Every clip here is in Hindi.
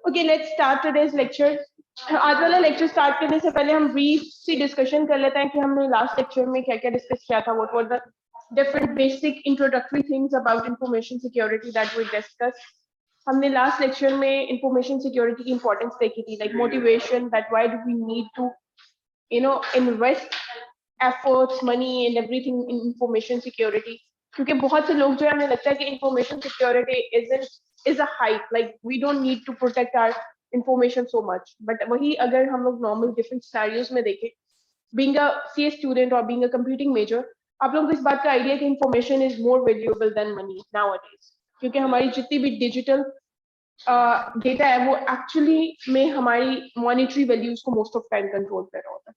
Okay, let's start today's lecture. आज वाला लेक्चर स्टार्ट करने से पहले हम ब्रीफ सी डिस्कशन कर लेते हैं कि हमने लास्ट लेक्चर में क्या क्या डिस्कस किया था. What were the different basic introductory things about information security that we discuss. हमने लास्ट लेक्चर में इंफॉर्मेशन सिक्योरिटी की इंपॉर्टेंस देखी थी, like motivation, that why do we need to invest efforts, money and everything in information security. क्योंकि बहुत से लोग जो है, हमें लगता है कि information security is a hype, like we don't need to protect our information so much. But वही अगर हम लोग normal different scenarios में देखें, being a CA student or being a computing major, आप लोगों को इस बात का आइडिया कि information is more valuable than money nowadays. क्योंकि हमारी जितनी भी digital डेटा है वो एक्चुअली में हमारी मॉनिटरी वैल्यूज को मोस्ट ऑफ टाइम कंट्रोल कर रहा होता है,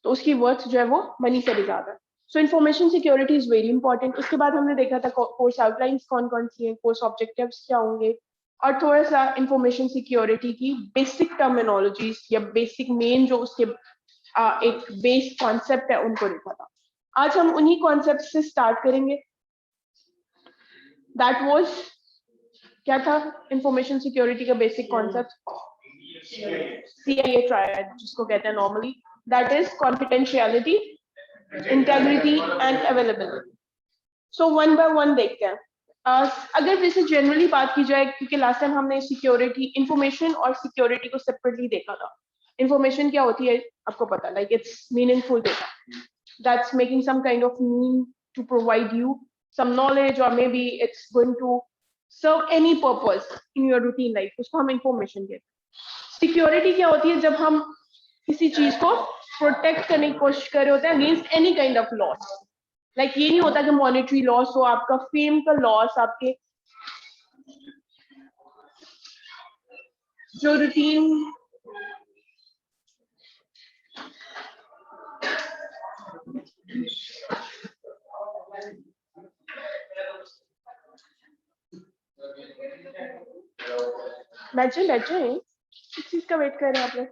तो उसकी वर्थ जो है वो मनी से भी ज्यादा है. So information security is very important. उसके बाद हमने देखा था कोर्स आउटलाइंस कौन कौन सी हैं, कोर्स ऑब्जेक्टिव्स क्या होंगे, और थोड़ा सा इंफॉर्मेशन सिक्योरिटी की बेसिक टर्मिनोलॉजीज या बेसिक मेन जो उसके एक बेस कॉन्सेप्ट है उनको देखा था. आज हम उन्हीं कॉन्सेप्ट से स्टार्ट करेंगे. दैट वाज क्या था इंफॉर्मेशन सिक्योरिटी का बेसिक कॉन्सेप्ट? CIA ट्रायड जिसको कहते हैं normally, that is confidentiality, integrity and availability. So one by one देखते हैं. अगर जैसे जनरली बात की जाए, क्योंकि लास्ट टाइम हमने सिक्योरिटी, इंफॉर्मेशन और सिक्योरिटी को सेपरेटली देखा था. इंफॉर्मेशन क्या होती है आपको पता, like it's meaningful data that's making some kind of mean to provide you some knowledge, or maybe it's going to serve any purpose in your routine life, उसको हम इंफॉर्मेशन कहते हैं. सिक्योरिटी क्या होती है? जब हम किसी चीज को प्रोटेक्ट करने की कोशिश कर रहे होते हैं against any kind of loss. Like ये नहीं होता कि मॉनेटरी लॉस हो, आपका फेम का लॉस, आपके जो रूटीन बैठे किस चीज का वेट कर रहे हैं आप लोग?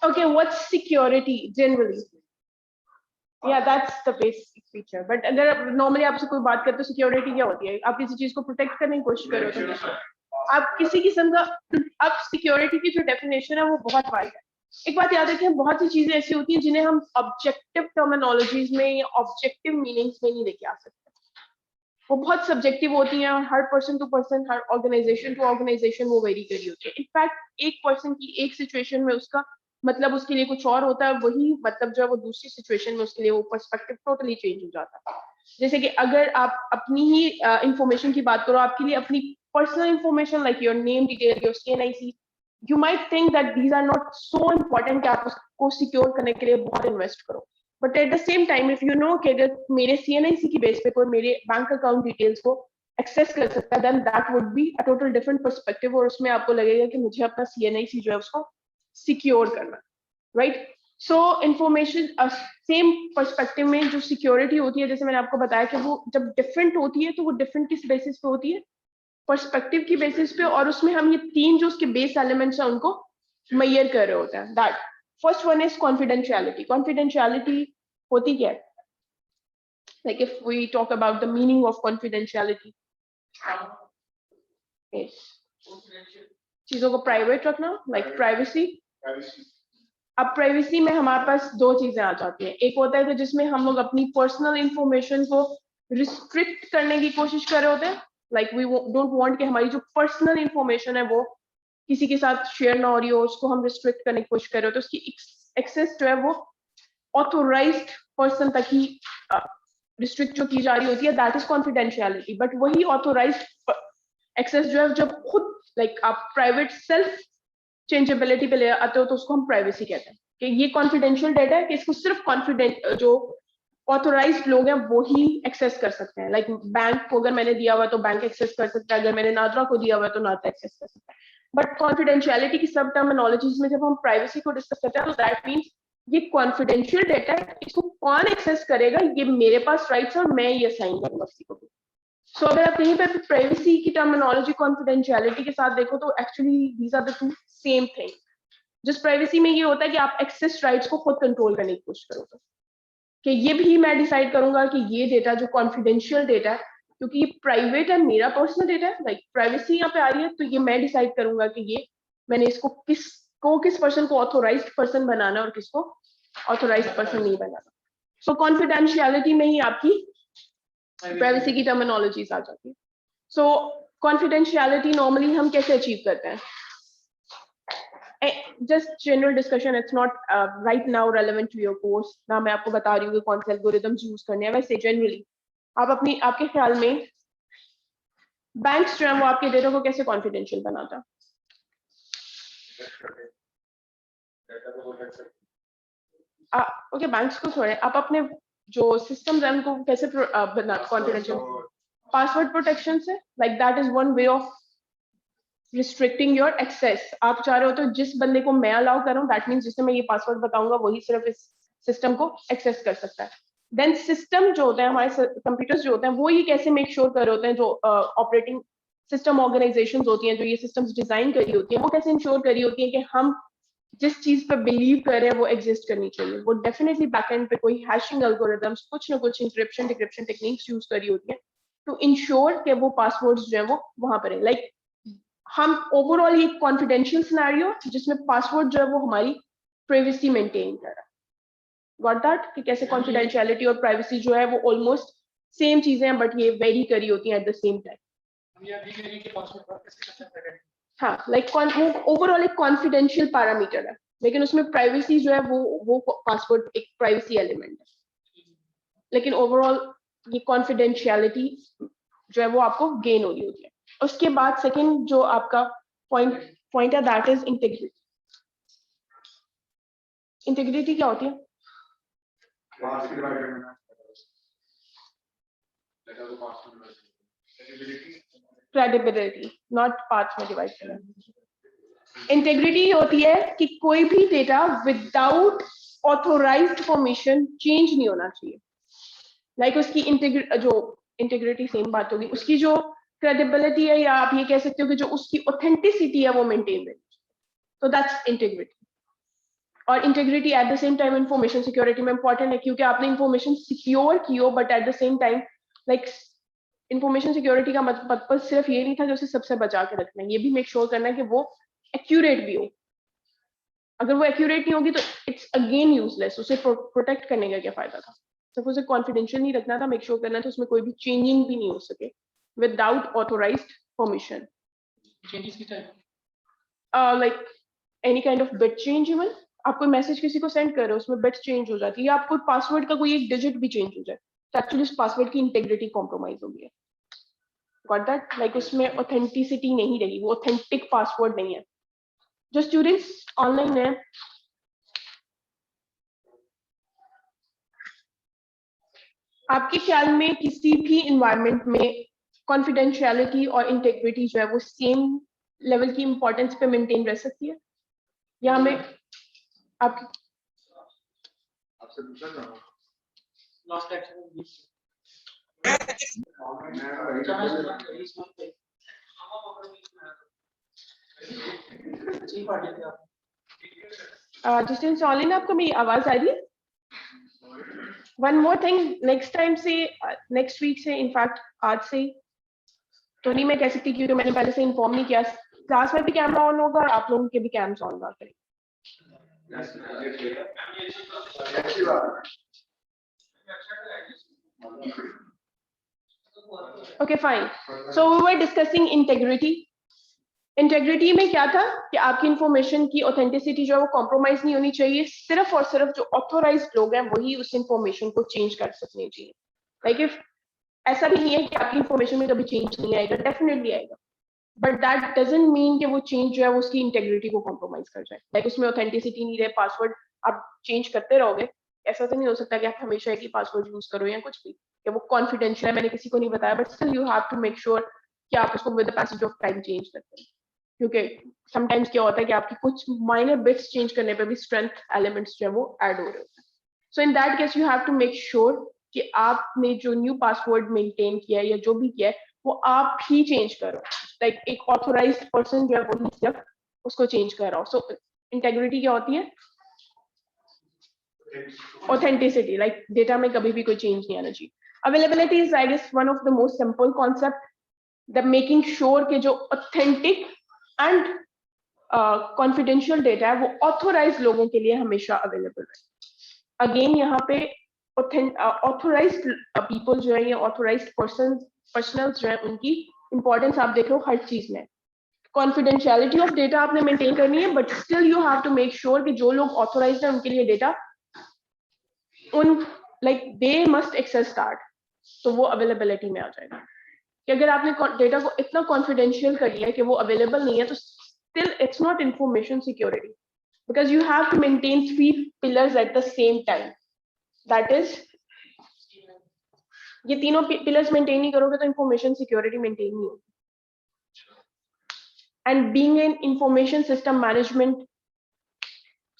Okay, what's security generally? Yeah, that's the basic feature. But अगर normally आपसे कोई बात करते हो सिक्योरिटी क्या होती है? आप किसी चीज को प्रोटेक्ट करने की कोशिश कर रहे हो, आप किसी किस्म का. अब सिक्योरिटी की जो डेफिनेशन है वो बहुत वाइड है. एक बात याद रखें, बहुत सी चीजें ऐसी होती हैं जिन्हें हम ऑब्जेक्टिव टर्मिनोलॉजीज में या ऑब्जेक्टिव मीनिंग्स में नहीं लेके आ सकते. वो बहुत सब्जेक्टिव होती हैं, हर पर्सन टू पर्सन, हर ऑर्गेनाइजेशन टू ऑर्गेनाइजेशन वो वेरी करी होती है. इनफैक्ट एक पर्सन की एक सिचुएशन में उसका मतलब उसके लिए कुछ और होता है, वही मतलब जो है वो दूसरी सिचुएशन में उसके लिए वो पर्सपेक्टिव टोटली चेंज हो जाता है. जैसे कि अगर आप अपनी ही इंफॉर्मेशन की बात करो, आपके लिए अपनी personal information like your name detail, your CNIC, you might think that these are not so important कि आप उसको सिक्योर करने के लिए बहुत इन्वेस्ट करो. But at the same time if you know कि अगर मेरे CNIC की बेस पे कोई मेरे बैंक अकाउंट डिटेल्स को एक्सेस कर सकता है, then that would be a total different perspective, और उसमें आपको लगेगा कि मुझे अपना CNIC जो है उसको सिक्योर करना, राइट? सो इंफॉर्मेशन सेम पर्सपेक्टिव में जो सिक्योरिटी होती है, जैसे मैंने आपको बताया कि वो जब डिफरेंट होती है तो वो डिफरेंट किस बेसिस पे होती है? पर्सपेक्टिव की बेसिस पे. और उसमें हम ये तीन जो उसके बेस एलिमेंट्स हैं उनको मेजर कर रहे होते हैं. That first one is confidentiality. Confidentiality होती क्या है? Like if we talk about the meaning of confidentiality, yes, चीजों को प्राइवेट रखना, like privacy. अब प्राइवेसी में हमारे पास दो चीजें आ जाती हैं. एक होता है कि जिसमें हम लोग अपनी पर्सनल इंफॉर्मेशन को रिस्ट्रिक्ट करने की कोशिश कर रहे होते हैं, लाइक वी डोंट वांट कि हमारी जो पर्सनल इंफॉर्मेशन है वो किसी के साथ शेयर ना हो रही हो, उसको हम रिस्ट्रिक्ट करने की कोशिश कर रहे हो, तो उसकी एक्सेस जो है वो ऑथोराइज्ड पर्सन तक ही रिस्ट्रिक्ट जो की जा रही होती है, दैट इज कॉन्फिडेंशियलिटी. बट वही ऑथोराइज्ड एक्सेस जो है जब खुद लाइक आप प्राइवेट सेल्फ चेंजेबिलिटी पे ले आते हो तो उसको हम प्राइवेसी कहते हैं कि ये कॉन्फिडेंशियल डेटा है, कि इसको सिर्फ कॉन्फिडेंट जो ऑथोराइज्ड लोग हैं वो ही एक्सेस कर सकते हैं. लाइक बैंक को अगर मैंने दिया हुआ तो बैंक एक्सेस कर सकता है, अगर मैंने नादरा को दिया हुआ तो नादरा एक्सेस कर सकता है. बट कॉन्फिडेंशियलिटी की सब टर्मिनोलॉजीज में जब हम प्राइवेसी को डिस्कस करते हैं तो दैट मीन्स ये कॉन्फिडेंशियल डेटा है, इसको कौन एक्सेस करेगा, ये मेरे पास राइट्स है और मैं ये साइन करूंगा किसी को भी. सो अगर आप कहीं पे प्राइवेसी की टर्मिनोलॉजी कॉन्फिडेंशियलिटी के साथ देखो तो actually these are the two same thing. जिस प्राइवेसी में ये होता है कि आप एक्सेस राइट्स को खुद कंट्रोल करने की कोशिश करोगे, कि ये भी मैं डिसाइड करूंगा कि ये डेटा जो कॉन्फिडेंशियल डेटा है, क्योंकि ये प्राइवेट है, मेरा पर्सनल डेटा है, लाइक प्राइवेसी यहाँ पे आ रही है, तो ये मैं डिसाइड करूंगा कि ये मैंने इसको किस पर्सन को ऑथोराइज्ड पर्सन बनाना और किसको ऑथोराइज्ड पर्सन नहीं बनाना। सो कॉन्फिडेंशियलिटी में ही आपकी प्राइवेसी की टर्मिनोलॉजीज आ जाती है। सो कॉन्फिडेंशियलिटी नॉर्मली हम कैसे अचीव करते हैं? Just general discussion, it's not right now relevant to your course ना मैं आपको बता रही हूँ कि कौन से एल्गोरिथम्स यूज करने हैं। वैसे जनरली आपके ख्याल में बैंक्स जो है वो आपके डेटा को कैसे कॉन्फिडेंशियल बनाता? ओके, बैंक्स को छोड़े, आप अपने जो सिस्टम्स हैं उनको कैसे बना कॉन्फिडेंशियल? पासवर्ड प्रोटेक्शन से, like that is one way of restricting your access. आप चाह रहे हो तो जिस बंदे को मैं अलाउ कर रहा हूँ, दैट मीन्स जिसे मैं ये पासवर्ड बताऊंगा वही सिर्फ इस सिस्टम को एक्सेस कर सकता है। देन सिस्टम जो होते हैं, हमारे कंप्यूटर्स जो होते हैं, वो ये कैसे मेक श्योर कर रहे होते हैं, जो ऑपरेटिंग सिस्टम ऑर्गेनाइजेशन होती हैं, जो ये सिस्टम्स डिजाइन करी होती है, वो कैसे इंश्योर करी होती है कि हम जिस चीज पे बिलीव कर रहे हैं वो एग्जिस्ट करनी चाहिए। वो डेफिनेटली बैकएंड पे कोई हैशिंग एल्गोरिथम्स, कुछ ना कुछ इंक्रिप्शन डिक्रिप्शन टेक्निक्स यूज करी होती है टू इंश्योर कि वो पासवर्ड्स जो है वो वहां पर है। लाइक हम ओवरऑल ये कॉन्फिडेंशियल सिनेरियो जिसमें पासवर्ड जो है वो हमारी प्राइवेसी मेंटेन कर रहा है। Got that? कि कैसे कॉन्फिडेंशियलिटी और प्राइवेसी जो है वो ऑलमोस्ट सेम चीजें हैं, बट ये वेरी करी होती हैं एट द सेम टाइम। हाँ, लाइक वो ओवरऑल एक कॉन्फिडेंशियल पैरामीटर है, लेकिन उसमें प्राइवेसी जो है वो पासवर्ड एक प्राइवेसी एलिमेंट है, लेकिन ओवरऑल ये कॉन्फिडेंशियलिटी जो है वो आपको गेन हो रही होती है। उसके बाद सेकंड जो आपका पॉइंट है, दैट इज इंटीग्रिटी। इंटीग्रिटी क्या होती है? क्रेडिबिलिटी, नॉट पार्ट्स में डिवाइड करना। इंटीग्रिटी होती है कि कोई भी data without authorised permission change नहीं होना चाहिए। लाइक उसकी इंटीग्रिटी सेम बात होगी, उसकी जो क्रेडिबिलिटी है, या आप ये कह सकते हो कि जो उसकी ऑथेंटिसिटी है वो मेंटेन रहे। तो दैट्स इंटीग्रिटी। और integrity eight the same time information security में इंपॉर्टेंट है, क्योंकि आपने इंफॉर्मेशन सिक्योर की हो, but at the same time like information security का मतलब सिर्फ ये नहीं था कि उसे सबसे बचा के रखना है, ये भी मेक श्योर करना है कि वो एक्यूरेट भी हो। अगर वो एक्यूरेट नहीं होगी तो इट्स अगेन यूजलेस, उसे प्रोटेक्ट करने का क्या फायदा था? सिर्फ उसे कॉन्फिडेंशियल नहीं रखना था, मेक श्योर करना था उसमें कोई भी चेंजिंग भी नहीं हो सके विदाउट ऑथोराइज्ड परमिशन। चेंजेस की type like any kind of bit change. Even आप कोई मैसेज किसी को सेंड कर रहे हो, उसमें बिट चेंज हो जाती है, या आपको पासवर्ड का कोई एक डिजिट भी चेंज हो जाए, तो एक्चुअली उस पासवर्ड की इंटेग्रिटी कॉम्प्रोमाइज हो गई है। Got that? लाइक उसमें ऑथेंटिसिटी नहीं रही, वो ऑथेंटिक पासवर्ड नहीं है। जो स्टूडेंट्स ऑनलाइन है, आपके ख्याल में किसी भी इन्वायरमेंट में कॉन्फिडेंशियलिटी और इंटेग्रिटी जो है वो सेम लेवल की इंपॉर्टेंस पे मेंटेन रह सकती है, या हमें आपकी आपसे पूछा था लास्ट लेक्चर डिस्टेंस ऑनलाइन आपको मेरी आवाज आ रही है? One more thing, next time से, नेक्स्ट वीक से, इनफैक्ट आज से तो नहीं मैं कह सकती क्योंकि मैंने पहले से इन्फॉर्म नहीं किया, क्लास में भी कैमरा ऑन होगा और आप लोगों के भी कैम्स ऑन होगा। Okay fine, so we were discussing integrity. Integrity में क्या था कि आपकी इंफॉर्मेशन की ऑथेंटिसिटी जो है वो कॉम्प्रोमाइज नहीं होनी चाहिए, सिर्फ और सिर्फ जो ऑथोराइज्ड लोग हैं वही उस इंफॉर्मेशन को चेंज कर सकने चाहिए। लाइक इफ ऐसा भी नहीं है कि आपकी इंफॉर्मेशन में कभी चेंज नहीं आएगा, डेफिनेटली आएगा, बट दैट डजंट मीन कि वो चेंज जो है वो उसकी इंटेग्रिटी को कॉम्प्रोमाइज कर जाए। लाइक उसमें ऑथेंटिसिटी नहीं रहे, पासवर्ड आप चेंज करते रहोगे, ऐसा तो नहीं हो सकता कि आप हमेशा एक ही पासवर्ड यूज करो या कुछ भी, कि वो कॉन्फिडेंशियल है, मैंने किसी को नहीं बताया, but still you have to make sure कि आप उसको with the passage of time change करते हैं, क्योंकि समटाइम्स क्या होता है कि आपकी कुछ माइनर बिट्स चेंज करने पे भी स्ट्रेंथ एलिमेंट्स जो है वो ऐड हो रहे होते हैं। So in that case you have to make sure कि आपने जो न्यू पासवर्ड मेंटेन किया है या जो भी किया है वो आप ही चेंज करो, लाइक एक ऑथोराइज्ड पर्सन जो है वो सिर्फ उसको चेंज कर रहा हो। सो इंटेग्रिटी क्या होती है? ऑथेंटिसिटी, लाइक डेटा में कभी भी कोई चेंज नहीं आना चाहिए. Availability is I guess one of the most simple concept, the making sure के जो ऑथेंटिक एंड कॉन्फिडेंशियल डेटा है वो ऑथोराइज लोगों के लिए हमेशा अवेलेबल है. अगेन यहाँ पे ऑथोराइज्ड पीपल जो है या ऑथोराइज्ड पर्सनल्स जो है उनकी इंपॉर्टेंस आप देख लो हर चीज में. कॉन्फिडेंशियलिटी ऑफ डेटा आपने मेंटेन करनी है, but still you have to make sure कि जो लोग ऑथोराइज्ड है उनके लिए डेटा उन like they must access that, तो वो अवेलेबिलिटी में आ जाएगा. कि अगर आपने डेटा को इतना कॉन्फिडेंशियल कर लिया कि वो अवेलेबल नहीं है, तो still it's not information security, because you have to maintain 3 pillars at the same time. That is, ये तीनों पिलर्स मेंटेन नहीं करोगे तो इंफॉर्मेशन सिक्योरिटी मेंटेन नहीं होगी. And being an information system management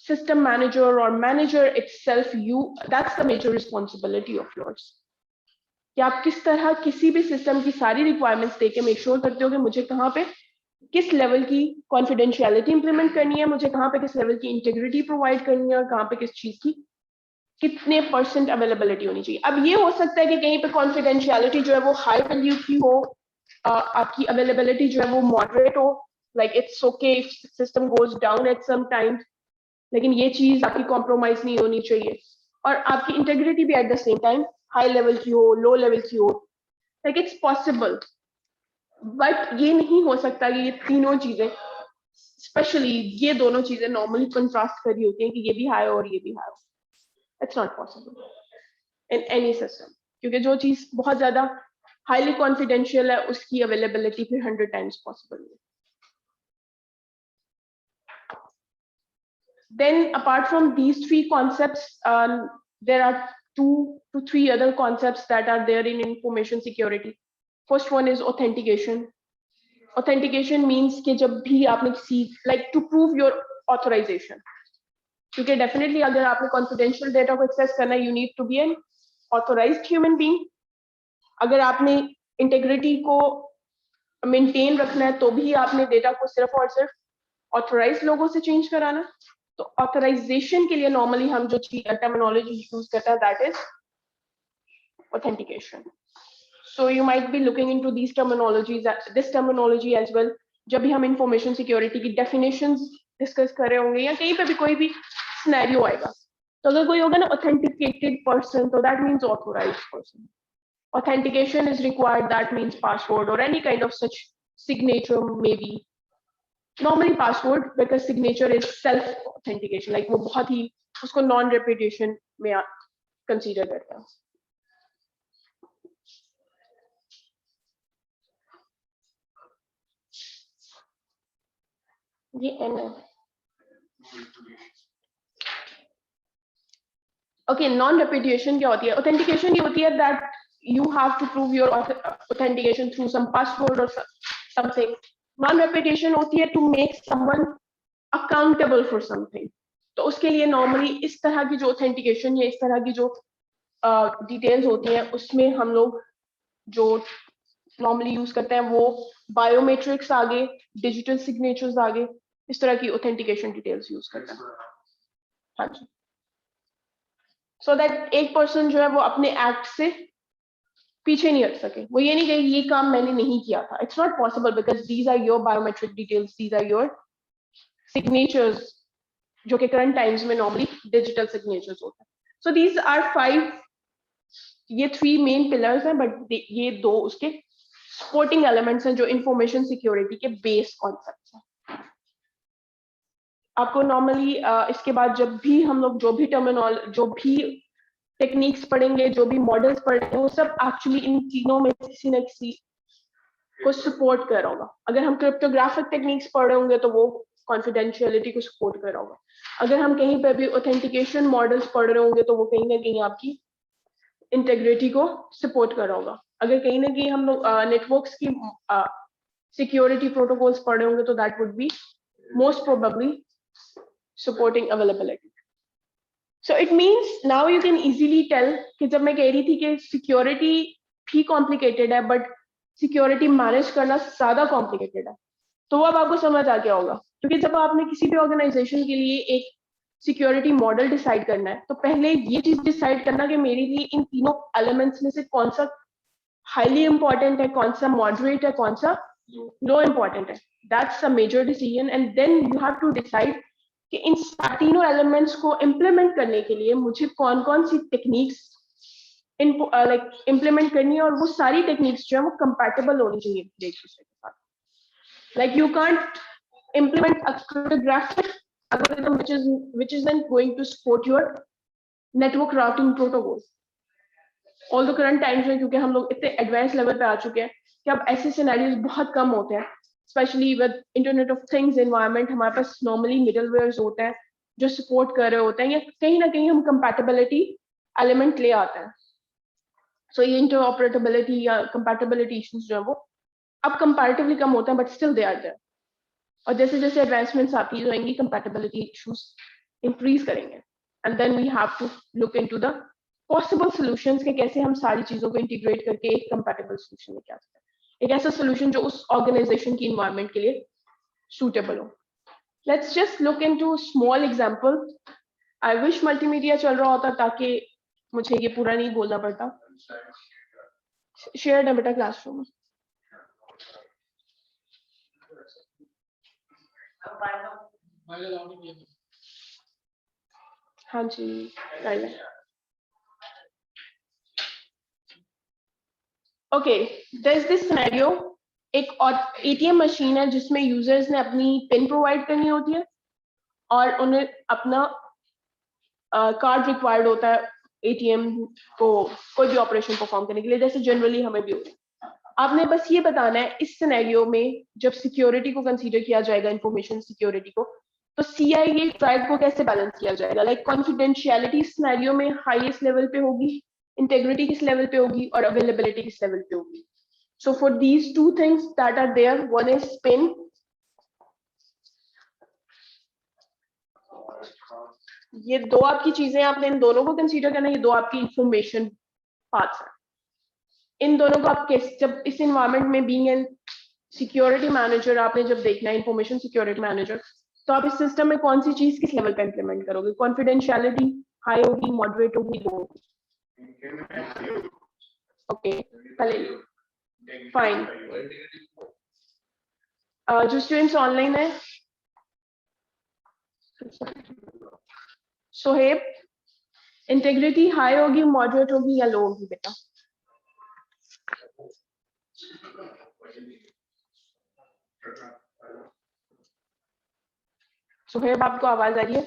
system manager or manager itself, that's the major responsibility of yours. कि आप किस तरह किसी भी सिस्टम की सारी रिक्वायरमेंट्स देके मेक श्योर करते हो कि मुझे कहाँ पे किस लेवल की कॉन्फिडेंशियलिटी इंप्लीमेंट करनी है, मुझे कहाँ पे किस लेवल की इंटीग्रिटी प्रोवाइड करनी है और कहाँ पे किस चीज की कितने % अवेलेबिलिटी होनी चाहिए. अब ये हो सकता है कि कहीं पे कॉन्फिडेंशियलिटी जो है वो हाई वैल्यू की हो, आपकी अवेलेबिलिटी जो है वो मॉडरेट हो, like it's okay if system goes down at some time, लेकिन ये चीज आपकी कॉम्प्रोमाइज नहीं होनी चाहिए. और आपकी इंटेग्रिटी भी eight the same time high level की हो, लो लेवल की हो, लाइक इट्स पॉसिबल. बट ये नहीं हो सकता कि ये तीनों चीजें, स्पेशली ये दोनों चीजें नॉर्मली कंट्रास्ट कर रही होती हैं कि ये भी हाई और ये भी high. It's not possible in any system, क्योंकि जो चीज बहुत ज्यादा हाईली कॉन्फिडेंशियल है उसकी अवेलेबिलिटी फिर 100 टाइम्स पॉसिबल है. Then apart from these 3 concepts, there are 2 to 3 other concepts that are there in information security. First one is authentication. Authentication means कि जब भी आपने किसी like to prove your authorization, क्योंकि definitely अगर आपने confidential data को access करना है, you need to be an authorized human being. अगर आपने integrity को maintain रखना है तो भी आपने data को सिर्फ और सिर्फ authorized लोगों से change कराना. तो ऑथराइजेशन के लिए नॉर्मली हम जो टर्मिनोलॉजी यूज करते हैं that is authentication. So you might be looking into this terminology as well जब भी हम इंफॉर्मेशन सिक्योरिटी की डेफिनेशंस डिस्कस कर रहे होंगे या कहीं पे भी कोई भी सिनेरियो आएगा. तो अगर कोई होगा ना ऑथेंटिकेटेड पर्सन, तो that means authorized person. Authentication is required, that means password और any kind of such signature, may be normally password, because signature is self authentication, like वो बहुत ही उसको non repetition में consider करता है. ये N है. Okay, non repetition क्या होती है? Authentication ये होती है that you have to prove your authentication through some password or something. Non-repetition होती है to make someone accountable for something. तो उसके लिए normally इस तरह की जो authentication या इस तरह की जो details होती हैं उसमें हम लोग जो normally use करते हैं वो biometrics आगे, digital signatures आगे, इस तरह की authentication details use करते हैं. हाँ जी. So that एक person जो है वो अपने act से पीछे नहीं हट सके, वो ये नहीं कहे ये काम मैंने नहीं किया था. It's not possible because these are your biometric details, these are your signatures, जो कि करंट टाइम्स में नॉर्मली डिजिटल सिग्नेचर्स होते हैं. सो दीज आर 5, ये 3 मेन पिलर्स हैं, बट ये 2 उसके सपोर्टिंग एलिमेंट्स हैं जो इंफॉर्मेशन सिक्योरिटी के बेस कॉन्सेप्ट्स हैं. आपको नॉर्मली इसके बाद जब भी हम लोग जो भी टेक्निक्स पढ़ेंगे, जो भी मॉडल्स पढ़ेंगे, वो सब एक्चुअली इन तीनों में किसी न किसी को सपोर्ट कर रहा होगा. अगर हम क्रिप्टोग्राफिक टेक्निक्स पढ़ रहे होंगे तो वो कॉन्फिडेंशियलिटी को सपोर्ट कर रहा होगा. अगर हम कहीं पे भी ऑथेंटिकेशन मॉडल्स पढ़ रहे होंगे तो वो कहीं ना कहीं आपकी इंटेग्रिटी को सपोर्ट कर रहा होगा. अगर कहीं ना कहीं हम लोग नेटवर्क्स की सिक्योरिटी प्रोटोकॉल्स पढ़ रहे होंगे तो that would be most probably supporting availability. So it means now you can easily tell कि जब मैं कह रही थी कि सिक्योरिटी भी कॉम्प्लिकेटेड है बट सिक्योरिटी मैनेज करना ज्यादा कॉम्प्लिकेटेड है, तो अब आपको समझ आ गया होगा. क्योंकि जब आपने किसी भी ऑर्गेनाइजेशन के लिए एक सिक्योरिटी मॉडल डिसाइड करना है, तो पहले ये चीज डिसाइड करना कि मेरे लिए इन तीनों एलिमेंट्स में से कौन सा हाईली इंपॉर्टेंट है, कौन सा मॉडरेट है, कौन सा लो इंपॉर्टेंट है. That's a major decision and then you have to decide कि इन तीनों एलिमेंट्स को इम्प्लीमेंट करने के लिए मुझे कौन कौन सी टेक्निक्स लाइक इम्प्लीमेंट करनी है, और वो सारी टेक्निक्स जो है वो कंपैटिबल होनी चाहिए एक दूसरे के साथ. Like you can't implement a cryptographic algorithm which is then going to support your network routing protocols. All the current times में क्योंकि हम लोग इतने एडवांस लेवल पे आ चुके हैं कि अब ऐसे सिनेरियोज बहुत कम होते हैं, specially with internet of things environment. हमारे पास नॉर्मली मिडलवेयर्स होते हैं जो सपोर्ट कर रहे होते हैं, या कहीं ना कहीं हम कंपैटिबिलिटी एलिमेंट ले आते हैं. सो ये इंटरऑपरेटेबिलिटी या कंपैटिबिलिटी इश्यूज जो है वो अब कंपैरेटिवली कम होते हैं, but still they are there. और जैसे जैसे एडवांसमेंट्स आती जाएंगी कंपैटिबिलिटी इश्यूज इंक्रीज करेंगे, and then we have to look into the possible solutions के कैसे हम सारी चीजों को इंटीग्रेट करके एक कंपैटिबल सॉल्यूशन लेके आ सकते हैं, एक ऐसा सॉल्यूशन जो उस ऑर्गेनाइजेशन की एनवायरनमेंट के लिए सूटेबल हो. Let's just look into small example. I wish multimedia चल रहा होता ताकि मुझे ये पूरा नहीं बोलना पड़ता. शेयर है बेटा क्लासरूम में. While allowing game. हाँ जी कर लें. Okay, there is this scenario. एक और एटीएम मशीन है जिसमें यूजर्स ने अपनी पिन प्रोवाइड करनी होती है और उन्हें अपना कार्ड रिक्वायर्ड होता है एटीएम को कोई भी ऑपरेशन परफॉर्म करने के लिए, जैसे जनरली हमें भी होता है. आपने बस ये बताना है इस सिनेरियो में जब सिक्योरिटी को कंसीडर किया जाएगा, इंफॉर्मेशन सिक्योरिटी को, तो सीआईए ट्राइब को कैसे बैलेंस किया जाएगा. लाइक कॉन्फिडेंशियलिटी सिनेरियो में हाईएस्ट लेवल पे होगी, इंटेग्रिटी किस लेवल पे होगी, और अवेलेबिलिटी किस लेवल पे होगी. So for these two things that are there, one is PIN. ये दो आपकी चीजें, आपने इन दोनों को कंसीडर करना है. ये दो आपकी इंफॉर्मेशन पार्ट्स हैं. इन दोनों को आप कैसे, जब इस एनवायरनमेंट में बीइंग एन सिक्योरिटी मैनेजर आपने जब देखना है इंफॉर्मेशन सिक्योरिटी मैनेजर, तो आप इस सिस्टम में कौन सी चीज किस लेवल पे इंप्लीमेंट करोगे. कॉन्फिडेंशियलिटी हाई होगी, मॉडरेट होगी, लो होगी. ओके पहले फाइन. जो स्टूडेंट्स ऑनलाइन है, सोहेब, इंटेग्रिटी हाई होगी, मॉडरेट होगी या लो होगी बेटा. सोहेब आपको आवाज आ रही है.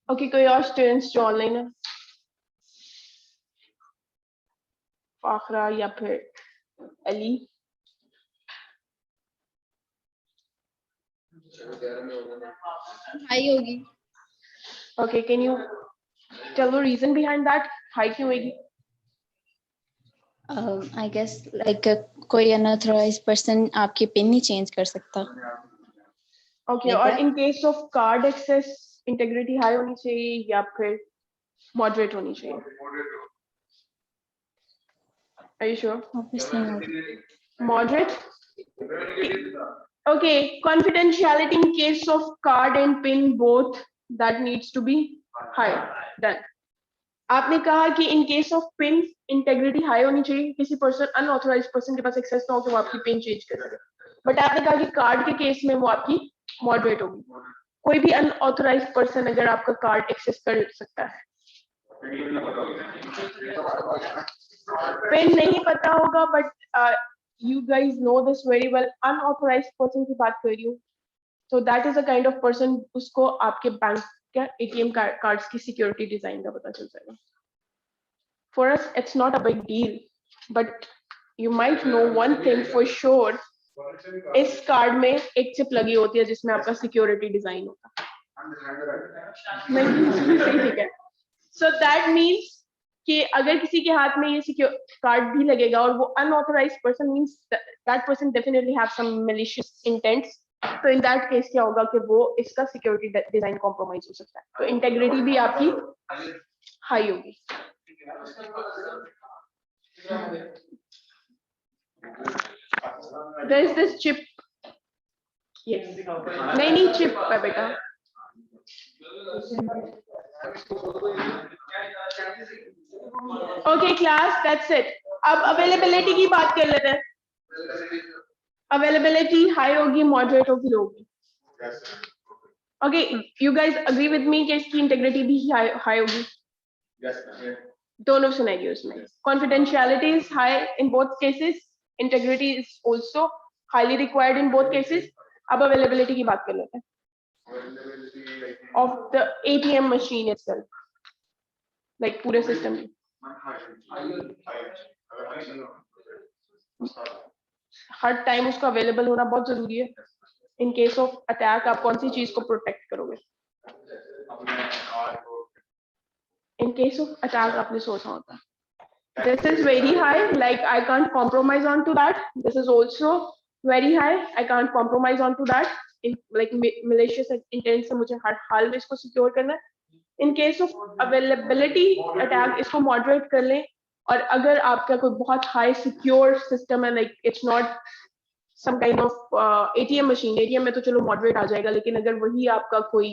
ओके, कोई और स्टूडेंट्स जो ऑनलाइन है, फाखरा या फिर अली. हाई होगी. Okay, can you tell the reason behind that, high क्यों होगी. आई गेस लाइक कोई अनऑथराइज्ड पर्सन आपकी पिन नहीं चेंज कर सकता. ओके, Like और that? In case of card access integrity high होनी चाहिए या फिर मॉडरेट होनी चाहिए. Are you sure. Obviously not. Moderate. Okay, confidentiality in case of card and PIN both, that needs to be high. Done. आपने कहा कि in case of PIN integrity high होनी चाहिए, किसी person unauthorized person के पास access ना हो कि वो आपकी PIN change कर सके. But आपने कहा कि कार्ड के केस में वो आपकी moderate होगी. कोई भी unauthorized person अगर आपका कार्ड access कर सकता है, पिन नहीं पता होगा, but you guys know this very well. Unauthorized person की बात कर रही हूँ, so that is a kind of person उसको आपके बैंक का ATM कार्ड्स की सिक्योरिटी डिजाइन का पता चल जाएगा. For us it's not a big deal, but you might know one thing for sure. इस कार्ड में एक चिप लगी होती है जिसमें आपका सिक्योरिटी डिजाइन होता है. नहीं सही ठीक है. So that means कि अगर किसी के हाथ में ये सिक्योर कार्ड भी लगेगा और वो unauthorised person, means that person definitely have some malicious intents तो इन दैट केस क्या होगा कि वो इसका सिक्योरिटी डिजाइन कॉम्प्रोमाइज हो सकता है, तो इंटेग्रिटी भी आपकी हाई होगी। There is this chip. Yes. नहीं chip है बेटा। Okay class, that's it. अब availability की बात कर लेते हैं। Availability high होगी, moderate होगी, low होगी। Okay, you guys agree with me कि इसकी integrity भी high होगी? Yes. दोनों scenarios में। Confidentiality is high in both cases. Integrity is also highly required in both cases. अब availability की बात कर लेते हैं। Of the ATM machine itself, like पूरे system में। हर टाइम उसका अवेलेबल होना बहुत जरूरी है। इन केस ऑफ अटैक आप कौन सी चीज को प्रोटेक्ट करोगे? इन केस ऑफ अटैक आपने सोचा होता है this is very high, like I can't compromise on to that. This is also very high, I can't compromise on to that. In like malicious intent से मुझे हर हाल में इसको सिक्योर करना है। In case of availability attack इसको मॉडरेट कर लें, और अगर आपका कोई बहुत हाई सिक्योर सिस्टम है, like it's not some kind of ATM machine, ATM में तो चलो मॉडरेट आ जाएगा, लेकिन अगर वही आपका कोई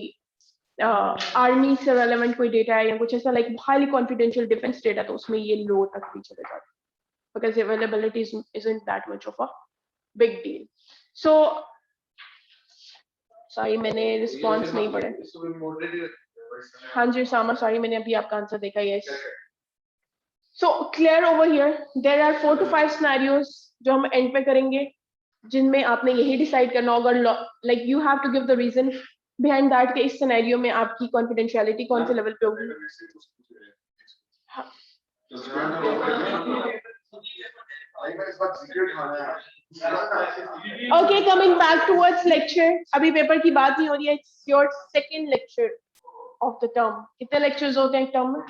आर्मी से रेलेवेंट कोई डेटा है या कुछ ऐसा like highly confidential defence data, तो उसमें ये लो तक भी चले जाता है, because availability isn't that much of a big deal. So sorry मैंने रिस्पॉन्स नहीं पढ़े। हाँ जी सामा, सॉरी मैंने अभी आपका आंसर देखा। Yes, so clear over here there are 4 to 5 scenarios जो हम एंड पे करेंगे, जिनमें आपने यही डिसाइड करना होगा, like you have to give the reason behind that कि इस सिनेरियो में आपकी कॉन्फिडेंशियलिटी कौन से लेवल पे होगी। Okay, coming back towards lecture, अभी पेपर की बात नहीं हो रही है, it's your second lecture of the term. कितने lectures होते हैं term में?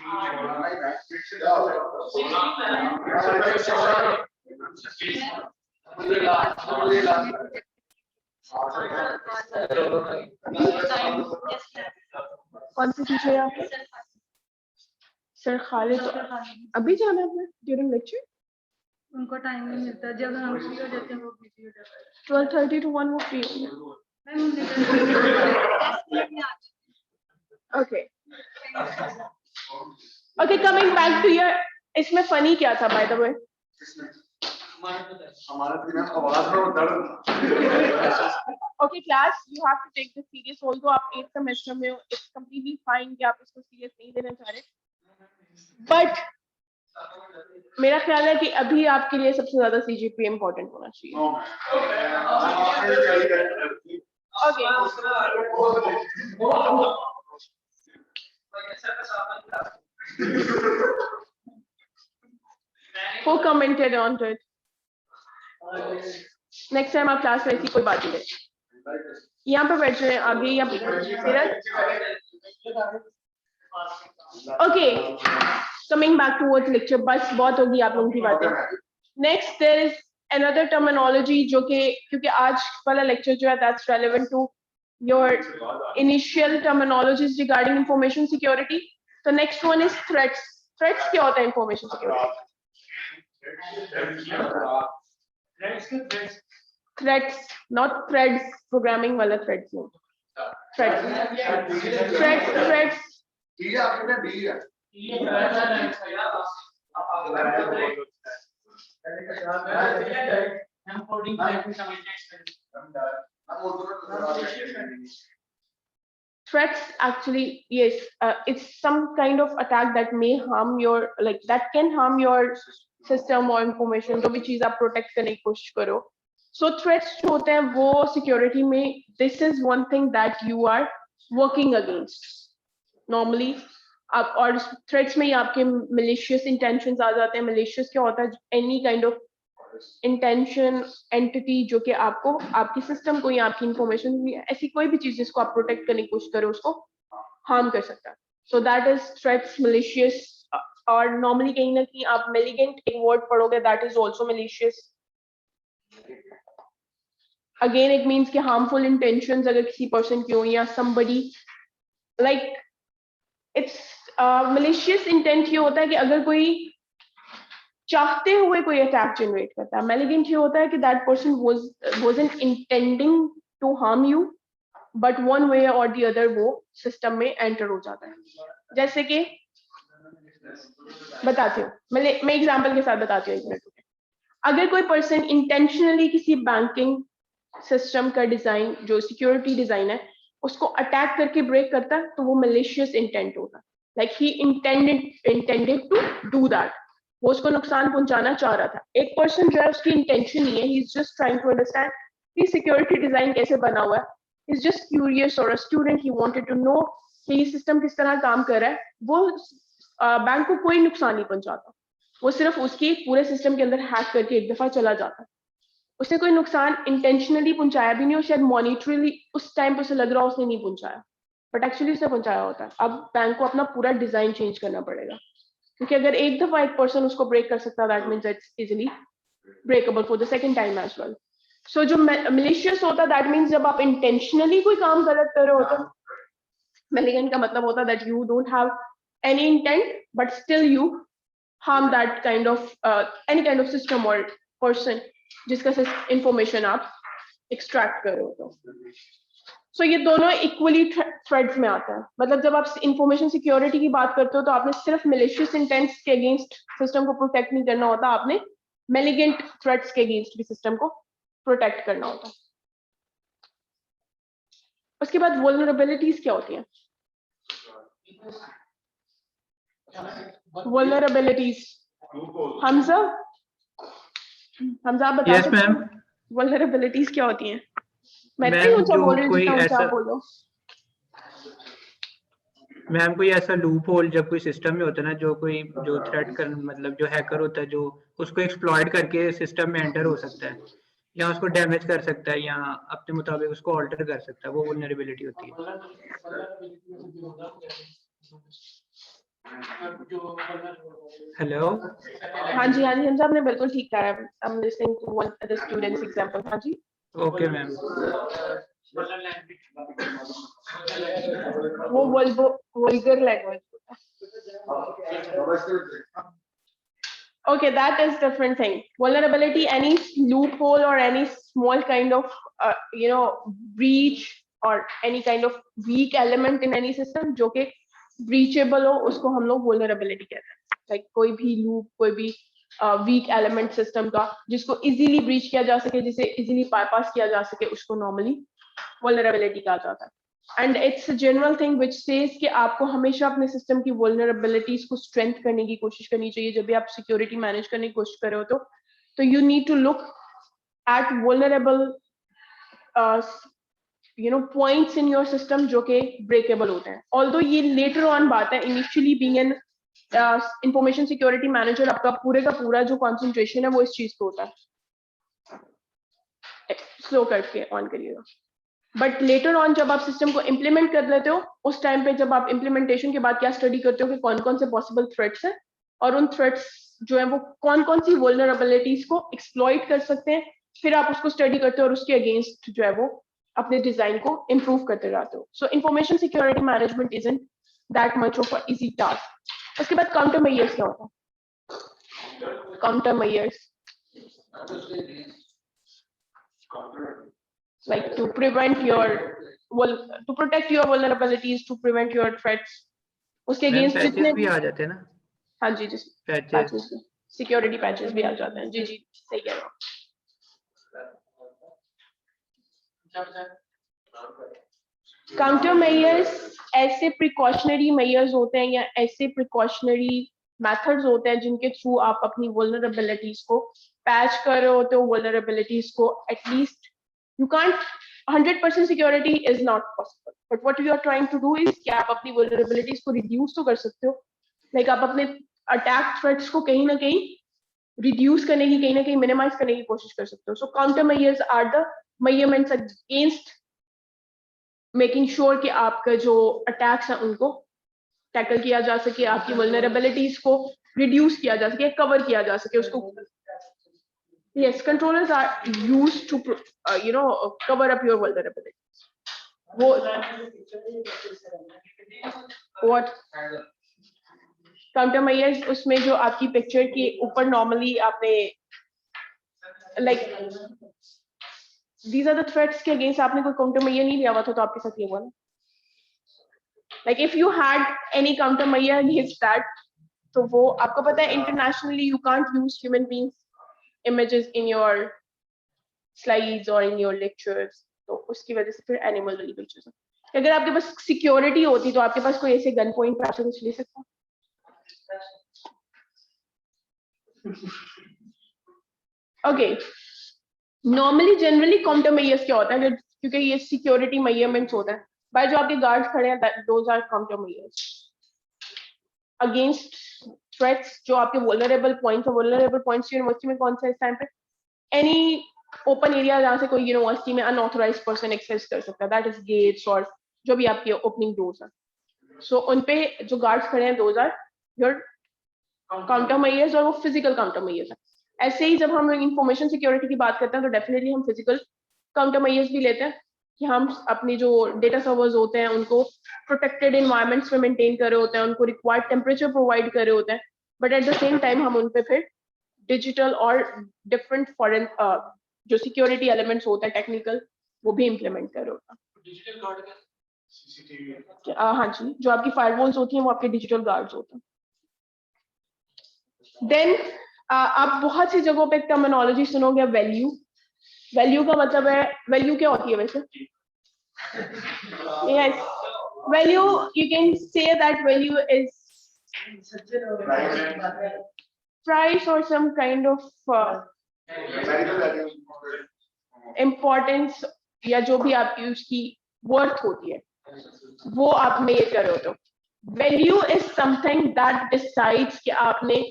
कौन सी टीचर है आपकी? सर खालिद, अभी जाना है ड्यूरिंग लेक्चर? उनको टाइम नहीं मिलता, जब हम फ्री हो जाते हैं वो बिजी हो जाता है। 12:30 to 1 वो फ्री होंगे। Okay. Okay, coming back to your, इसमें फनी क्या था by the way? Okay class, you have to take this serious. Although आप 8th semester में हो, it's completely fine कि आप इसको serious नहीं लेना चाह रहे, but मेरा ख्याल है कि अभी आपके लिए सबसे ज्यादा CGPA इम्पोर्टेंट होना चाहिए। Okay. Who commented on it? Next time आप क्लास में ऐसी कोई बात नहीं करें। यहाँ पे बैठ रहे हैं आगे या Okay. Coming back towards lecture, बस बहुत होगी आप लोगों की बातें। Next there is another terminology जो कि क्योंकि आज वाला lecture जो है that's relevant to your initial terminologies regarding information security. The next one is threats. Threats क्या होता है information security? Threats, not threads, programming वाला threads नहीं। Threats. Threats actually, yes, it's some kind of attack that may harm your, like that can harm your system or information, जो भी चीज आप protect करने की कोशिश करो। So threats जो होते हैं वो security में, this is one thing that you are working against normally. आप और threats में ही आपके malicious intentions आ जाते हैं। Malicious क्या होता है? Any kind of intention, entity जो कि आपको, आपकी system को या आपकी information, ऐसी कोई भी चीज जिसको आप protect करने की कोशिश करो उसको harm कर सकता है। So that is threats, malicious, और normally कहीं ना कहीं आप malignant एक word पढ़ोगे, that is also malicious. Again it means कि हार्मफुल इंटेंशंस अगर किसी पर्सन की हो या somebody like it's malicious intent ये होता है कि अगर कोई चाहते हुए कोई अटैक जनरेट करता है. Malignant ये होता है कि that person wasn't intending to harm you but one way or the other वो सिस्टम में एंटर हो जाता है. जैसे कि बताती हूँ, मैं एग्जांपल के साथ बताती हूँ एक मिनट. अगर कोई पर्सन इंटेंशनली किसी बैंकिंग सिस्टम का डिजाइन जो सिक्योरिटी डिजाइन है उसको अटैक करके ब्रेक करता है तो वो मैलिशियस इंटेंट होता है. Like he intended to do that. वो उसको नुकसान पहुंचाना चाह रहा था. एक पर्सन जो है उसकी इंटेंशन नहीं है, he is just trying to understand कि सिक्योरिटी डिजाइन कैसे बना हुआ है. ही इज जस्ट क्यूरियस और a student, he wanted to know कि ये सिस्टम किस तरह काम कर रहा है. वो बैंक को कोई नुकसान नहीं पहुंचाता, वो सिर्फ उसकी पूरे सिस्टम के अंदर हैक करके एक दफा चला जाता है. उसने कोई नुकसान इंटेंशनली पहुंचाया भी नहीं, और शायद मॉनिटरली उस टाइम पे उसे लग रहा उसने नहीं पहुंचाया, बट एक्चुअली उसने पहुंचाया होता है. अब बैंक को अपना पूरा डिजाइन चेंज करना पड़ेगा, क्योंकि अगर एक दफा एक पर्सन उसको ब्रेक कर सकता है that means it's easily breakable for the second time as well. So जो मैलिशियस होता है दैट मींस जब आप इंटेंशनली कोई काम गलत कर रहे हो. तो मैलिगेंट का मतलब होता है that you don't have any intent but still you harm that kind of any kind of system or person जिसका इंफॉर्मेशन आप एक्सट्रैक्ट कर रहे हो. तो सो ये दोनों इक्वली थ्रेड्स में आता है. मतलब जब आप इंफॉर्मेशन सिक्योरिटी की बात करते हो तो आपने सिर्फ मैलिशियस इंटेंट्स के अगेंस्ट सिस्टम को प्रोटेक्ट नहीं करना होता, आपने मैलिगेंट थ्रेट्स के अगेंस्ट भी सिस्टम को प्रोटेक्ट करना होता. उसके बाद वल्नरेबिलिटीज क्या होती हैं? vulnerabilities. हमजा आप बता Yes, सकते ma'am. हैं vulnerabilities क्या होती हैं? मैं Ma'am, नहीं ऊंचा जो बोल रही हूँ कोई जितना ऊंचा ऐसा- आप बोलो. मैम कोई ऐसा लूप होल जब कोई सिस्टम में होता है ना, जो थ्रेट कर मतलब जो हैकर होता है जो उसको एक्सप्लॉइट करके सिस्टम में एंटर हो सकता है या उसको डैमेज कर सकता है या अपने मुताबिक उसको ऑल्टर कर सकता है, वो वल्नरेबिलिटी होती है. हेलो. हाँ जी हमजा आपने बिल्कुल ठीक कहा है. I'm listening to one of the students example. हाँ जी. Okay ma'am. वो vulgar language. Okay, that is different thing. Vulnerability, any loophole or any small kind of breach or any kind of weak element in any system जो कि breachable हो, उसको हम लोग vulnerability कहते हैं. Like कोई भी loop, कोई भी weak element system का जिसको easily breach किया जा सके, जिसे easily bypass किया जा सके, उसको normally vulnerability कहा जाता है. And it's a general thing which says कि आपको हमेशा अपने सिस्टम की vulnerabilities को strength करने की कोशिश करनी चाहिए. जब भी आप security manage करने की कोशिश कर रहे हो तो you need to look at vulnerable points in your system जो कि breakable होते हैं. Although ये later on बात है, initially being an information security manager आपका पूरे का पूरा जो concentration है वो इस चीज पे होता है. Slow करके on करिएगा. बट लेटर ऑन जब आप सिस्टम को इम्प्लीमेंट कर लेते हो, उस टाइम पे जब आप इम्प्लीमेंटेशन के बाद क्या स्टडी करते हो कि कौन कौन से पॉसिबल थ्रेट्स हैं और उन थ्रेट्स जो है वो कौन कौन सी वल्नरेबिलिटीज को एक्सप्लॉइट कर सकते हैं, फिर आप उसको स्टडी करते हो और उसके अगेंस्ट जो है वो अपने डिजाइन को इम्प्रूव करते रहते हो. सो information security management isn't that much of a easy task. उसके बाद काउंटर मेजर्स क्या होता है? Counter measures like to prevent your to protect your vulnerabilities, to prevent your threats. उसके अगेंस्ट जितने भी आ जाते हैं ना. हाँ जी जिस पैचेस सिक्योरिटी पैचेस भी आ जाते हैं. जी सही कह रहे हो. काउंटर मेजर्स ऐसे प्रिकॉशनरी मेजर्स होते हैं या ऐसे प्रिकॉशनरी मेथड्स होते हैं जिनके थ्रू आप अपनी वल्नरेबिलिटीज को पैच कर रहे होते हो. वल्नरेबिलिटीज को at least you can't 100% security is not possible, but what you are trying to do is कि आप अपनी vulnerabilities को reduce तो कर सकते हो. like आप अपने attack threats को कहीं ना कहीं reduce करने की, कहीं ना कहीं minimize करने की कोशिश कर सकते हो. so counter measures are the measurements against making sure कि आपका जो attacks हैं उनको tackle किया जा सके, आपकी vulnerabilities को reduce किया जा सके, cover किया जा सके, उसको Yes, controllers are used to, cover up your vulnerabilities. What? Countermeasures उसमें जो आपकी पिक्चर के ऊपर normally आपने like these are the threats के against आपने कोई countermeasure नहीं लिया हुआ था तो आपके साथ ये हुआ ना. Like if you had any countermeasure against that, तो वो आपको पता है internationally you can't use human beings images in your slides or in your lectures. तो उसकी वजह से फिर animal वाली pictures. अगर आपके पास security होती तो आपके पास कोई ऐसे gun point पे आपसे कुछ ले सकता. Okay. Normally generally countermeasures क्या होता है क्योंकि ये security measurements होता है. भाई जो आपके guards खड़े हैं those are countermeasures against threats जो आपके vulnerable points यूनिवर्सिटी में कौन सा इस टाइम पे any open area जहाँ से कोई यूनिवर्सिटी में unauthorized person access कर सकता है, that is gates और जो भी आपके opening doors हैं. So उन पे जो guards खड़े हैं those are your countermeasures और वो physical countermeasures हैं. ऐसे ही जब हम information security की बात करते हैं तो definitely हम physical countermeasures भी लेते हैं कि हम अपनी जो data servers होते हैं उनको protected environments में maintain कर रहे होते हैं, उनको required temperature provide कर रहे होते हैं, but at the same time हम उन पे फिर digital और different foreign जो security elements होता है technical वो भी implement कर रहे होता है. डिजिटल गार्ड का सीसीटीवी. हाँ जी, जो आपकी firewalls होती हैं वो आपके digital guards होते हैं. Then आप बहुत सी जगहों पे टर्मिनोलॉजी सुनोगे वैल्यू. वैल्यू का मतलब है, वैल्यू क्या होती है वैसे? Yes, value you can say that value is price or some kind of importance या जो भी आपकी उसकी worth होती है वो आप मेजर कर रहे हो. Value is something that decides कि आपने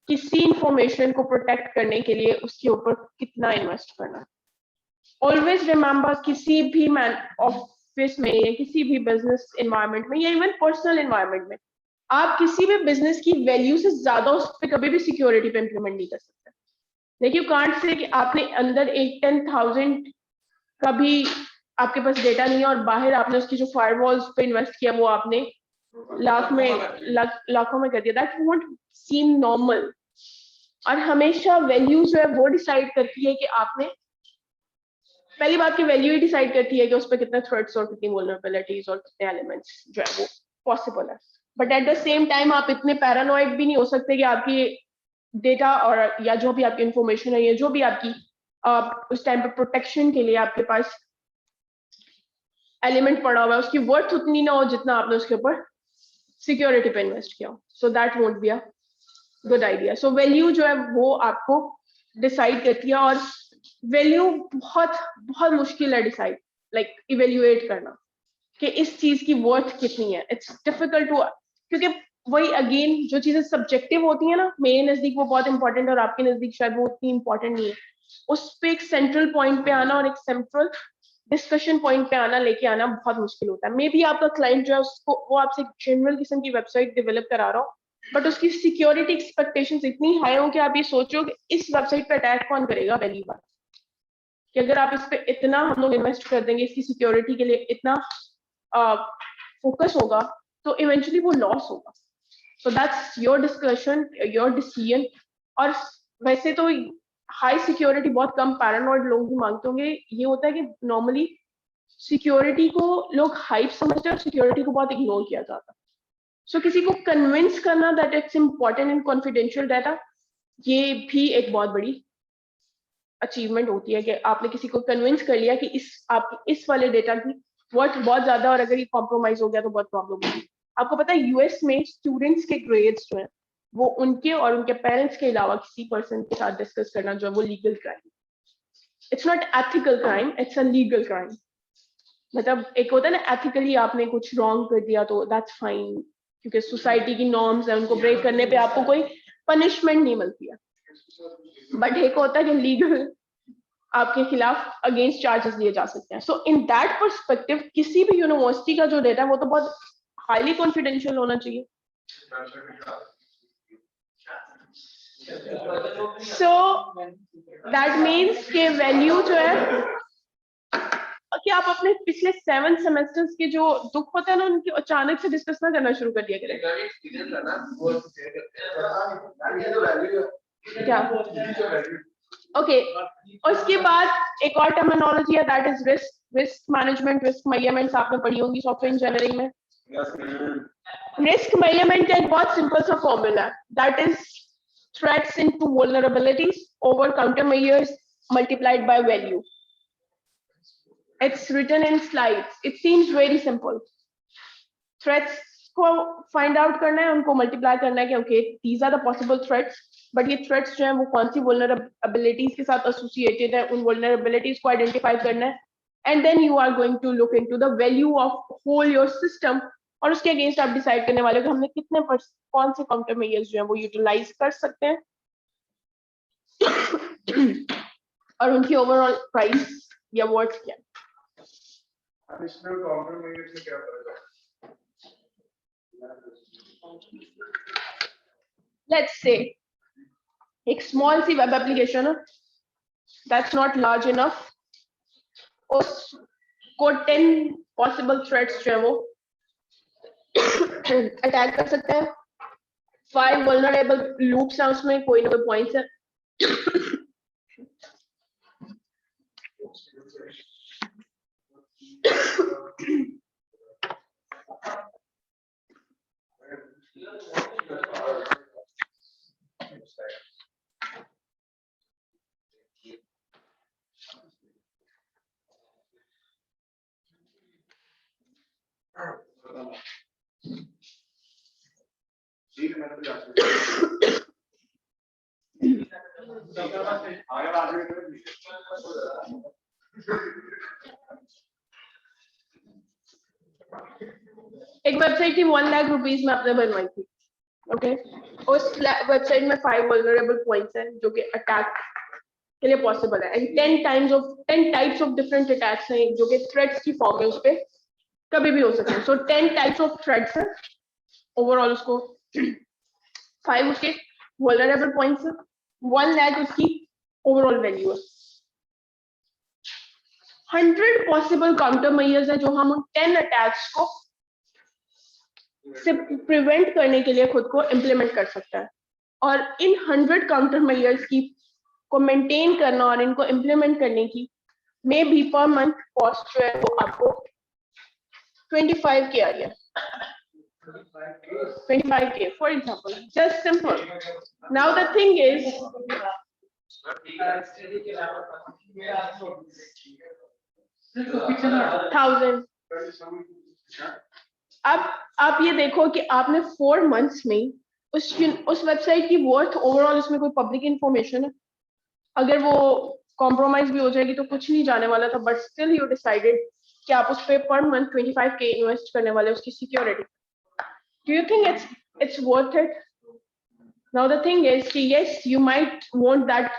किसी इंफॉर्मेशन को प्रोटेक्ट करने के लिए उसके ऊपर कितना इन्वेस्ट करना. ऑलवेज रिमेंबर किसी भी ऑफिस में या किसी भी बिजनेस एनवायरनमेंट में या इवन पर्सनल एनवायरनमेंट में आप किसी भी बिजनेस की वैल्यू से ज्यादा उस पर कभी भी सिक्योरिटी पे इंप्लीमेंट नहीं कर सकते. देखिए, यू कांट से कि आपने अंदर एक 10,000 का भी आपके पास डेटा नहीं है और बाहर आपने उसकी जो फायरवॉल्स पे इन्वेस्ट किया वो आपने लाखों में कर दिया. That won't seem normal. और हमेशा वैल्यू जो है वो डिसाइड करती है कि आपने पहली बात की वैल्यू ही डिसाइड करती है कि उस पर कितने थ्रेट्स और कितनी वल्नरेबिलिटीज और कितने एलिमेंट्स जो है वो पॉसिबल है. But at the same time आप इतने पैरानॉइड भी नहीं हो सकते कि आपकी डेटा और या जो भी आपकी इंफॉर्मेशन है या जो भी आपकी उस टाइम पे प्रोटेक्शन के लिए आपके पास एलिमेंट पड़ा हुआ है उसकी वर्थ उतनी ना हो जितना आपने उसके ऊपर सिक्योरिटी पे इन्वेस्ट किया हो. So that won't be a good idea. So value जो है वो आपको डिसाइड करती है और वैल्यू बहुत बहुत मुश्किल है डिसाइड लाइक इवेल्युएट करना कि इस चीज की वर्थ कितनी है. इट्स डिफिकल्ट टू, क्योंकि वही अगेन जो चीजें सब्जेक्टिव होती है ना, मेरे नजदीक वो बहुत इंपॉर्टेंट है और आपके नजदीक शायद वो उतनी इंपॉर्टेंट नहीं है. उस पे एक सेंट्रल पॉइंट पे आना और एक सेंट्रल डिस्कशन पॉइंट पे आना लेके आना बहुत मुश्किल होता है. मे बी आपका क्लाइंट जो है उसको वो आपसे जनरल किस्म की वेबसाइट डेवलप करा रहा हो बट उसकी सिक्योरिटी एक्सपेक्टेशंस इतनी हाई हो कि आप ये सोचो कि इस वेबसाइट पे अटैक कौन करेगा पहली बार, कि अगर आप इस पे इतना हम लोग इन्वेस्ट कर देंगे, इसकी सिक्योरिटी के लिए इतना फोकस होगा तो इवेंचुअली वो लॉस होगा. So that's your discussion, your decision. और वैसे तो हाई सिक्योरिटी बहुत कम पैरानॉइड लोग भी मांगते होंगे. ये होता है कि नॉर्मली सिक्योरिटी को लोग हाइप समझते हैं और सिक्योरिटी को बहुत इग्नोर किया जाता है. सो किसी को कन्विंस करना that it's important in confidential data, ये भी एक बहुत बड़ी अचीवमेंट होती है कि आपने किसी को कन्विंस कर लिया कि इस वाले डेटा की वर्थ बहुत ज्यादा और अगर ये कॉम्प्रोमाइज हो गया तो बहुत प्रॉब्लम होगी. आपको पता है यूएस में स्टूडेंट्स के ग्रेड्स जो है वो उनके और उनके पेरेंट्स के अलावा किसी पर्सन के साथ डिस्कस करना जो है वो legal crime. It's not ethical crime, it's a legal crime. मतलब एक होता है ना एथिकली आपने कुछ रॉन्ग कर दिया तो दैट्स फाइन क्योंकि सोसाइटी की नॉर्म्स है, उनको ब्रेक करने पे आपको कोई पनिशमेंट नहीं मिलती है. बट एक होता है कि लीगल आपके खिलाफ अगेंस्ट चार्जेस लिए जा सकते हैं. सो इन दैट पर्सपेक्टिव किसी भी यूनिवर्सिटी का जो डेटा है वो तो बहुत हाईली कॉन्फिडेंशियल होना चाहिए. So that means कि वैल्यू जो है कि आप अपने पिछले 7 सेमेस्टर्स के जो दुख होते हैं ना उनकी अचानक से डिस्कस ना करना शुरू कर दिया करें। क्या ओके उसके बाद एक और टर्मिनोलॉजी है that is risk management, risk measurements आपने पढ़ी होंगी सॉफ्टवेयर इंजीनियरिंग में। रिस्क मेजरमेंट का एक बहुत सिंपल सा फॉर्मूला है that is threats into vulnerabilities over countermeasures multiplied by value. It's written in slides. It seems very simple. Threats को find out करना है, उनको multiply करना है कि okay, these are the possible threats. But ये threats जो हैं वो कौन सी vulnerabilities के साथ associated है, उन vulnerabilities को identify करना है. And then you are going to look into the value of whole your system. और उसके अगेंस्ट आप डिसाइड करने वाले हो कि हमने कितने कौन से काउंटर मेजर्स जो हैं वो यूटिलाइज कर सकते हैं और उनकी ओवरऑल प्राइस या वर्थ क्या है। एडिशनल काउंटर मेजर से क्या फर्क है? लेट्स से एक स्मॉल सी वेब एप्लीकेशन है दैट्स नॉट लार्ज इनफ, उसको 10 पॉसिबल थ्रेड्स जो है वो अटैक कर सकते हैं। 5 वल्नरेबल लूप्स हैं उसमें, कोई ना कोई पॉइंट्स है। एक वेबसाइट थी 1 लाख रुपीस में आपने बनवाई थी, ओके। उस वेबसाइट में 5 वल्नरेबल पॉइंट्स हैं जो कि अटैक के लिए पॉसिबल है, and 10 types of different attacks हैं जो कि थ्रेड्स की फॉर्म में उस पे कभी भी हो सकते हैं। सो 10 टाइप्स ऑफ थ्रेड्स हैं ओवरऑल, उसको 5 उसके वल्नरेबल पॉइंट्स हैं, 1 लाख उसकी ओवरऑल वैल्यू है। 100 पॉसिबल काउंटर मेजर्स है जो हम उन 10 अटैक्स को से प्रिवेंट करने के लिए खुद को इम्प्लीमेंट कर सकता है। और इन 100 काउंटर मेजर्स की को मेंटेन करना और इनको इम्प्लीमेंट करने की may be per month cost जो है वो आपको 25K आ गया, 25K for example, just simple. Now the thing is $1000। अब आप ये देखो कि आपने 4 मंथ्स में उस वेबसाइट की वर्थ ओवरऑल, उसमें कोई पब्लिक इंफॉर्मेशन है, अगर वो कॉम्प्रोमाइज भी हो जाएगी तो कुछ नहीं जाने वाला था, बट स्टिल यू डिसाइडेड कि आप उस पे पर मंथ 25K इन्वेस्ट करने वाले उसकी security. Do you think it's worth it? Now the thing is कि yes you might want that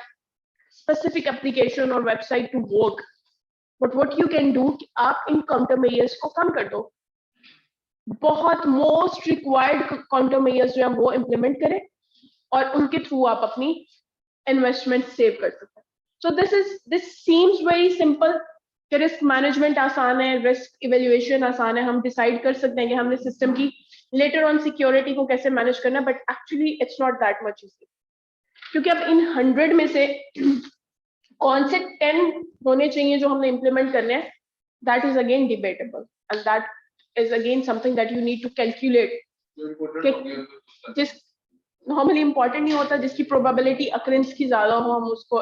specific application और website to work, but what you can do आप इन काउंटर मेजर्स को कम कर दो, बहुत मोस्ट रिक्वायर्ड काउंटर मेजर्स जो है वो इम्प्लीमेंट करें और उनके थ्रू आप अपनी इन्वेस्टमेंट सेव कर सकते हैं। So this seems very simple कि रिस्क मैनेजमेंट आसान है, रिस्क इवेल्युएशन आसान है, हम डिसाइड कर सकते हैं कि हमने सिस्टम की लेटर ऑन सिक्योरिटी को कैसे मैनेज करना है, but actually it's not that much easy, क्योंकि अब इन 100 में से कौन से 10 होने चाहिए जो हमने इम्प्लीमेंट करने हैं, that is again debatable and that is again something that you need to calculate, जिस नॉर्मली इंपॉर्टेंट नहीं होता, जिसकी प्रोबेबिलिटी अकरेंस की ज्यादा हो हम उसको